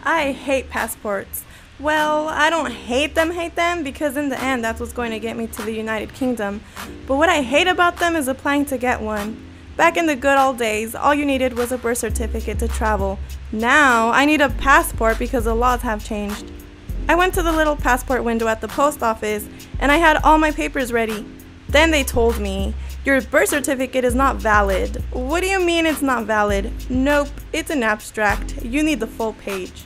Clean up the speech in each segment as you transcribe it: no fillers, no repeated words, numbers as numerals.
I hate passports. Well, I don't hate them because in the end that's what's going to get me to the United Kingdom. But what I hate about them is applying to get one. Back in the good old days, all you needed was a birth certificate to travel. Now, I need a passport because the laws have changed. I went to the little passport window at the post office and I had all my papers ready. Then they told me, your birth certificate is not valid. What do you mean it's not valid? Nope, it's an abstract. You need the full page.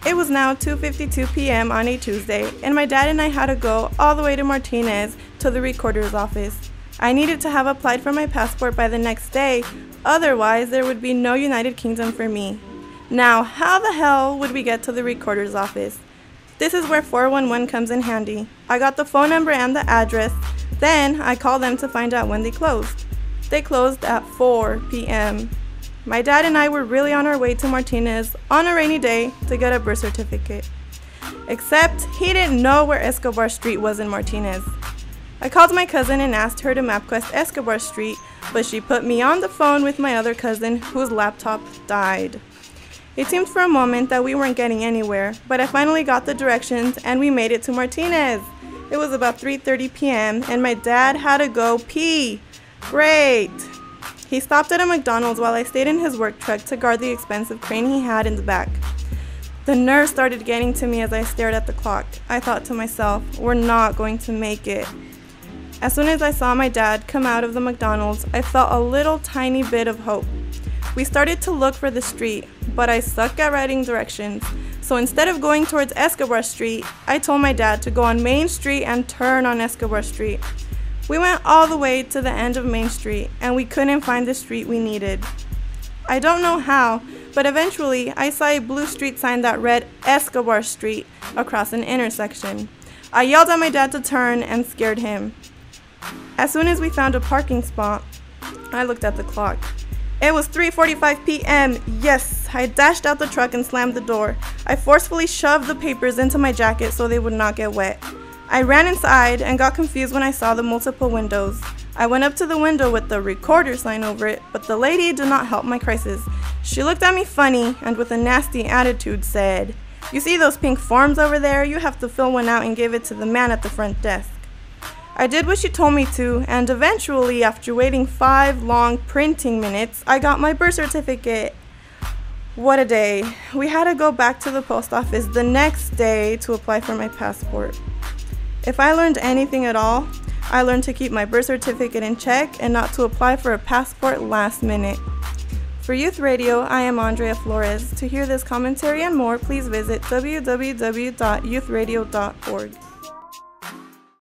It was now 2:52 p.m. on a Tuesday, and my dad and I had to go all the way to Martinez to the recorder's office. I needed to have applied for my passport by the next day, otherwise there would be no United Kingdom for me. Now, how the hell would we get to the recorder's office? This is where 411 comes in handy. I got the phone number and the address, then I called them to find out when they closed. They closed at 4 p.m. My dad and I were really on our way to Martinez on a rainy day to get a birth certificate. Except he didn't know where Escobar Street was in Martinez. I called my cousin and asked her to MapQuest Escobar Street, but she put me on the phone with my other cousin whose laptop died. It seemed for a moment that we weren't getting anywhere, but I finally got the directions and we made it to Martinez. It was about 3:30 p.m. and my dad had to go pee. Great! He stopped at a McDonald's while I stayed in his work truck to guard the expensive crane he had in the back. The nerves started getting to me as I stared at the clock. I thought to myself, we're not going to make it. As soon as I saw my dad come out of the McDonald's, I felt a little tiny bit of hope. We started to look for the street, but I suck at writing directions. So instead of going towards Escobar Street, I told my dad to go on Main Street and turn on Escobar Street. We went all the way to the end of Main Street, and we couldn't find the street we needed. I don't know how, but eventually I saw a blue street sign that read Escobar Street across an intersection. I yelled at my dad to turn and scared him. As soon as we found a parking spot, I looked at the clock. It was 3:45 p.m. Yes, I dashed out the truck and slammed the door. I forcefully shoved the papers into my jacket so they would not get wet. I ran inside and got confused when I saw the multiple windows. I went up to the window with the recorder sign over it, but the lady did not help my crisis. She looked at me funny and with a nasty attitude said, "You see those pink forms over there? You have to fill one out and give it to the man at the front desk." I did what she told me to, and eventually, after waiting 5 long printing minutes, I got my birth certificate. What a day. We had to go back to the post office the next day to apply for my passport. If I learned anything at all, I learned to keep my birth certificate in check and not to apply for a passport last minute. For Youth Radio, I am Andrea Flores. To hear this commentary and more, please visit www.youthradio.org.